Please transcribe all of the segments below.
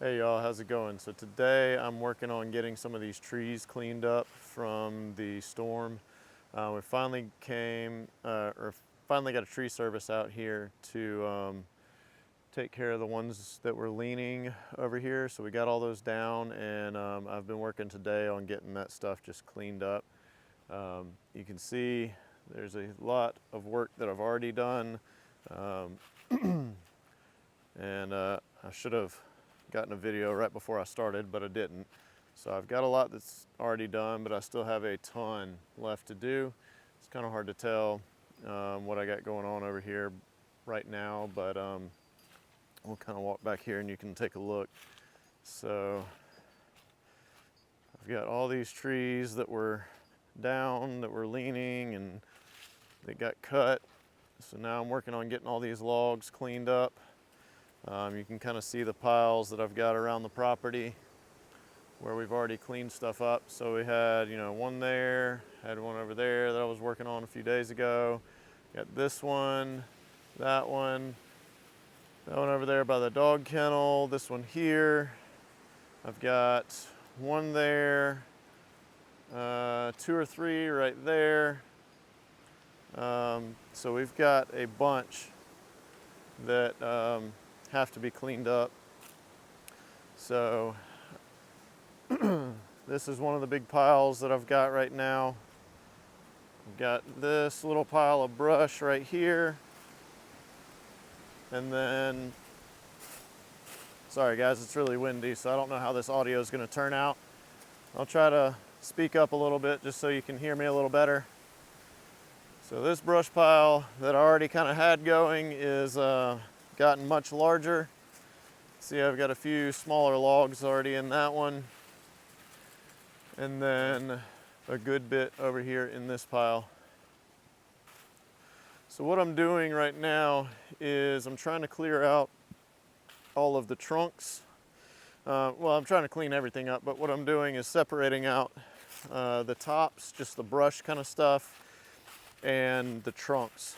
Hey y'all, how's it going? So today I'm working on getting some of these trees cleaned up from the storm. We finally finally got a tree service out here to take care of the ones that were leaning over here. So we got all those down, and I've been working today on getting that stuff just cleaned up. You can see there's a lot of work that I've already done, and I should have gotten a video right before I started, but I didn't. So I've got a lot that's already done, but I still have a ton left to do. It's kind of hard to tell what I got going on over here right now, but we'll kind of walk back here and you can take a look. So I've got all these trees that were down, that were leaning, and they got cut. So now I'm working on getting all these logs cleaned up. You can kind of see the piles that I've got around the property where we've already cleaned stuff up. So we had, one there, had one over there that I was working on a few days ago. Got this one, that one over there by the dog kennel, this one here. I've got one there, 2 or 3 right there. So we've got a bunch that have to be cleaned up. So this is one of the big piles that I've got right now. I've got this little pile of brush right here. And then, sorry guys, it's really windy, so I don't know how this audio is going to turn out. I'll try to speak up a little bit just so you can hear me a little better. So this brush pile that I already kind of had going is gotten much larger. See, I've got a few smaller logs already in that one, and then a good bit over here in this pile. So what I'm doing right now is I'm trying to clear out all of the trunks. Well, I'm trying to clean everything up, but what I'm doing is separating out the tops, just the brush kind of stuff, and the trunks.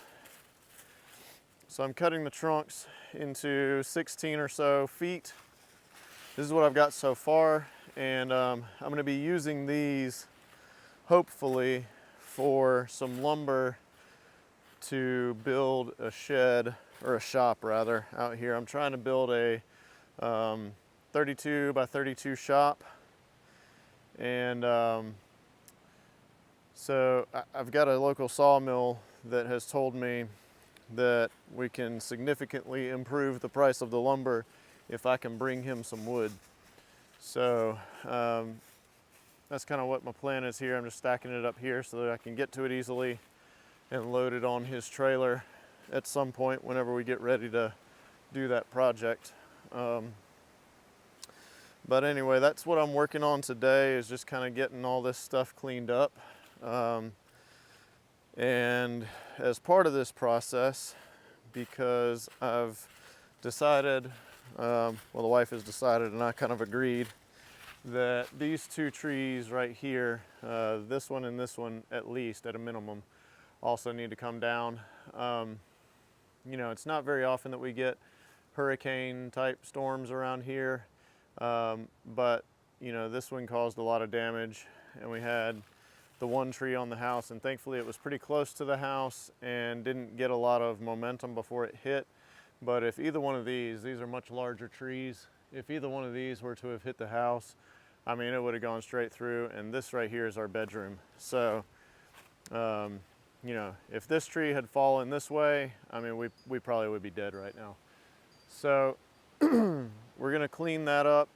So I'm cutting the trunks into 16 or so feet. This is what I've got so far, and I'm going to be using these hopefully for some lumber to build a shed, or a shop rather, out here. I'm trying to build a 32 by 32 shop, and so I've got a local sawmill that has told me that we can significantly improve the price of the lumber if I can bring him some wood. So that's kind of what my plan is here. I'm just stacking it up here so that I can get to it easily and load it on his trailer at some point whenever we get ready to do that project. But anyway, that's what I'm working on today, is just kind of getting all this stuff cleaned up. And as part of this process, because I've decided, well, the wife has decided and I kind of agreed, that these 2 trees right here, this one and this one at least at a minimum, also need to come down. It's not very often that we get hurricane type storms around here, but this one caused a lot of damage, and we had the one tree on the house, and thankfully it was pretty close to the house and didn't get a lot of momentum before it hit. But if either one of these are much larger trees, if either one of these were to have hit the house, I mean, it would have gone straight through, and this right here is our bedroom. So, if this tree had fallen this way, I mean, we probably would be dead right now. So we're gonna clean that up.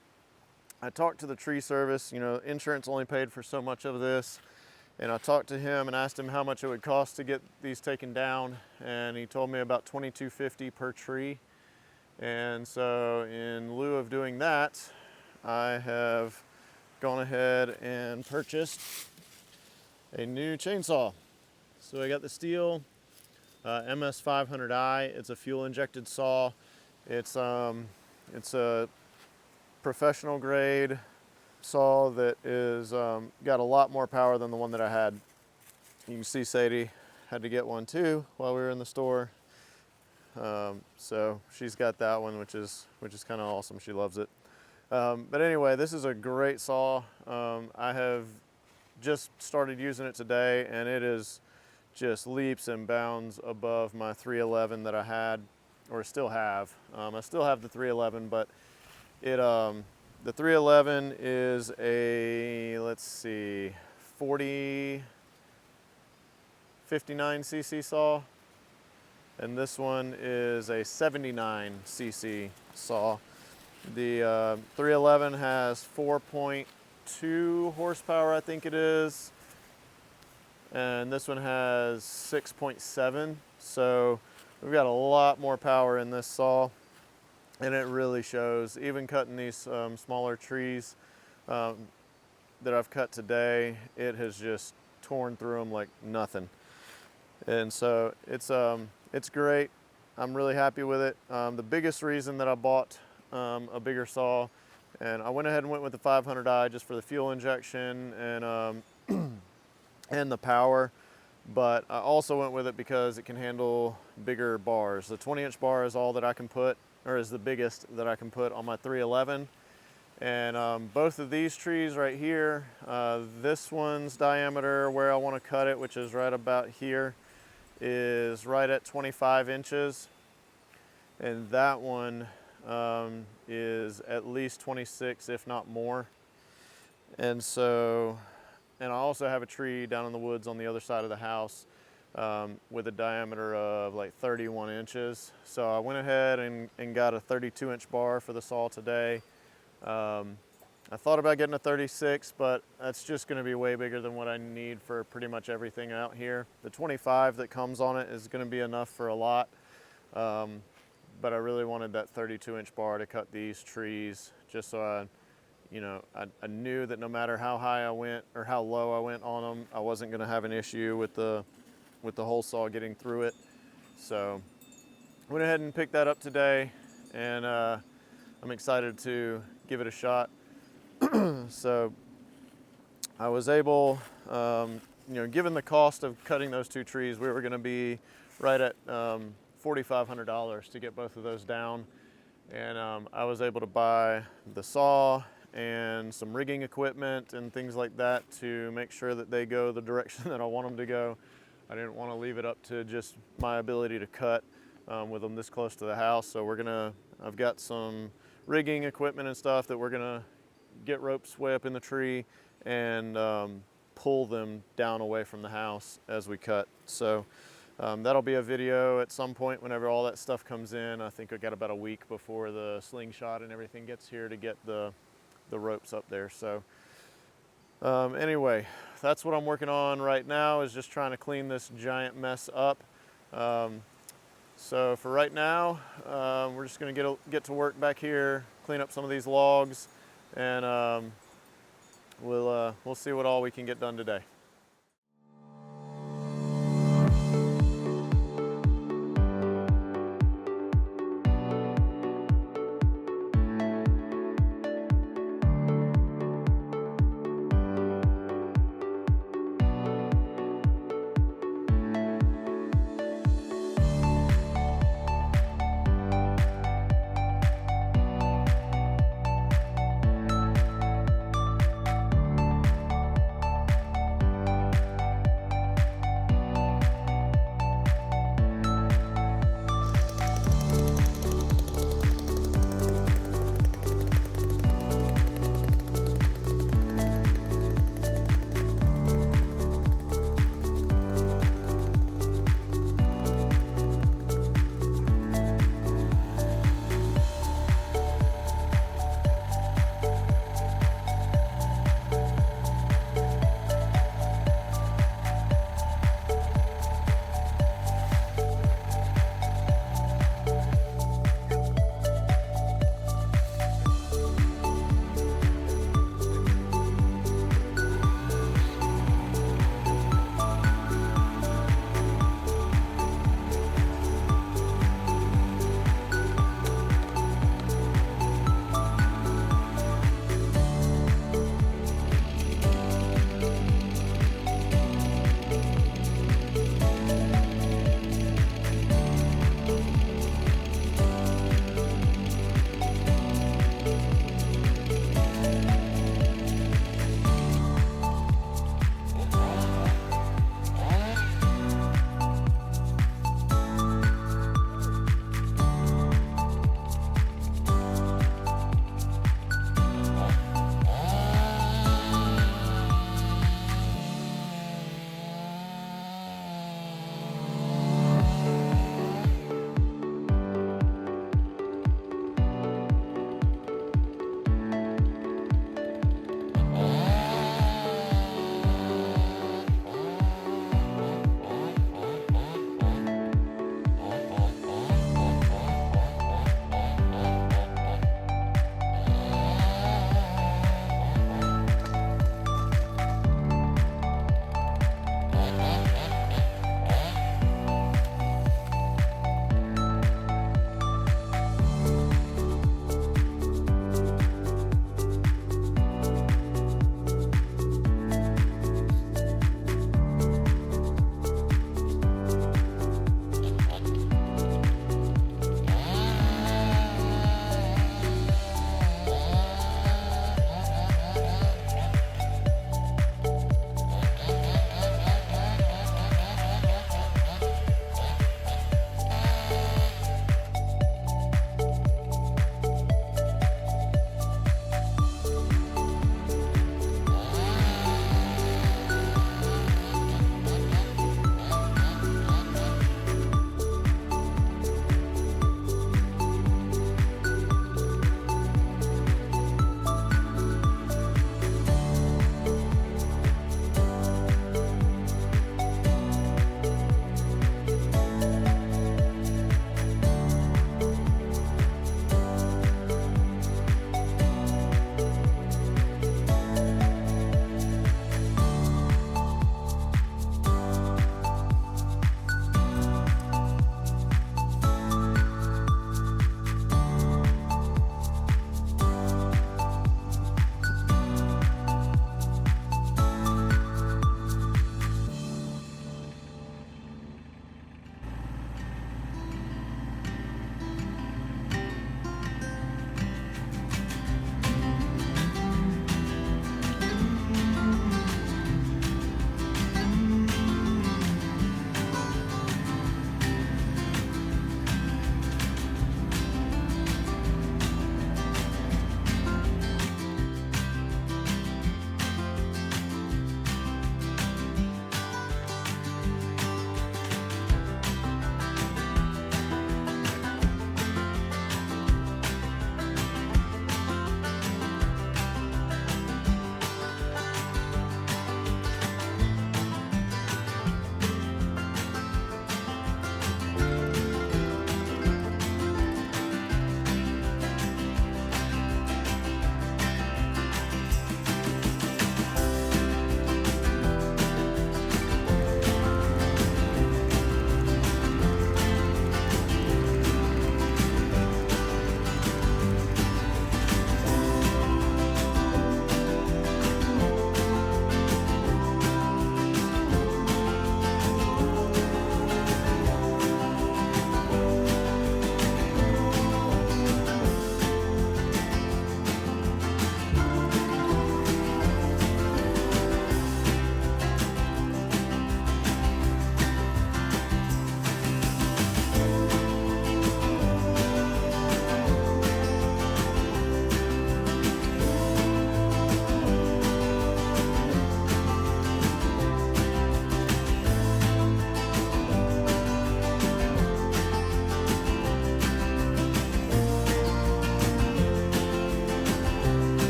I talked to the tree service, insurance only paid for so much of this. And I talked to him and asked him how much it would cost to get these taken down, and he told me about $22.50 per tree. And so in lieu of doing that, I have gone ahead and purchased a new chainsaw. So I got the Steel MS500i. It's a fuel injected saw. It's a professional grade saw that is got a lot more power than the one that I had. You can see Sadie had to get one too while we were in the store. So she's got that one, which is kind of awesome. She loves it. But anyway, this is a great saw. I have just started using it today, and it is just leaps and bounds above my 311 that I had, or still have. I still have the 311, but it the 311 is a, let's see, 59 cc saw, and this one is a 79 cc saw. The 311 has 4.2 horsepower, I think it is, and this one has 6.7. So we've got a lot more power in this saw, and it really shows. Even cutting these smaller trees that I've cut today, it has just torn through them like nothing. And so it's great. I'm really happy with it. The biggest reason that I bought a bigger saw, and I went ahead and went with the 500i just for the fuel injection and and the power, but I also went with it because it can handle bigger bars. The 20-inch bar is all that I can put, or is the biggest that I can put on my 311. And both of these trees right here, this one's diameter where I want to cut it, which is right about here, is right at 25 inches, and that one is at least 26, if not more. And so, and I also have a tree down in the woods on the other side of the house with a diameter of like 31 inches. So I went ahead and got a 32-inch bar for the saw today. I thought about getting a 36, but that's just going to be way bigger than what I need for pretty much everything out here. The 25 that comes on it is going to be enough for a lot, but I really wanted that 32-inch bar to cut these trees, just so I knew that no matter how high I went or how low I went on them, I wasn't going to have an issue with the hole saw getting through it. So I went ahead and picked that up today, and I'm excited to give it a shot. So I was able, given the cost of cutting those two trees, we were going to be right at $4,500 to get both of those down. And I was able to buy the saw and some rigging equipment and things like that to make sure that they go the direction that I want them to go. I didn't want to leave it up to just my ability to cut with them this close to the house. So I've got some rigging equipment and stuff that we're gonna get ropes way up in the tree and pull them down away from the house as we cut. So that'll be a video at some point whenever all that stuff comes in. I think I got about a week before the slingshot and everything gets here to get the ropes up there. So anyway, that's what I'm working on right now, is just trying to clean this giant mess up. So for right now, we're just going to get to work back here, clean up some of these logs, and we'll see what all we can get done today.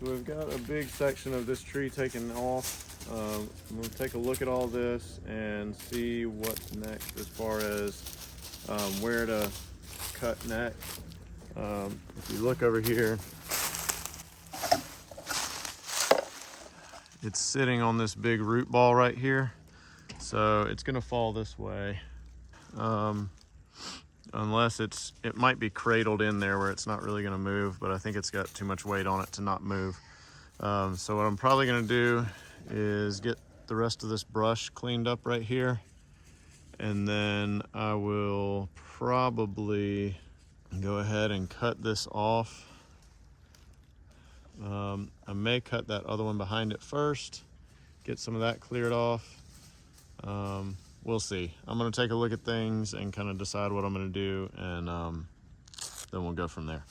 So we've got a big section of this tree taken off. I'm going to take a look at all this and see what's next as far as where to cut next. If you look over here, it's sitting on this big root ball right here. So it's going to fall this way. Unless it might be cradled in there where it's not really going to move, but I think it's got too much weight on it to not move. So what I'm probably going to do is get the rest of this brush cleaned up right here, and then I will probably go ahead and cut this off. I may cut that other one behind it first, get some of that cleared off. We'll see. I'm going to take a look at things and kind of decide what I'm going to do, and then we'll go from there.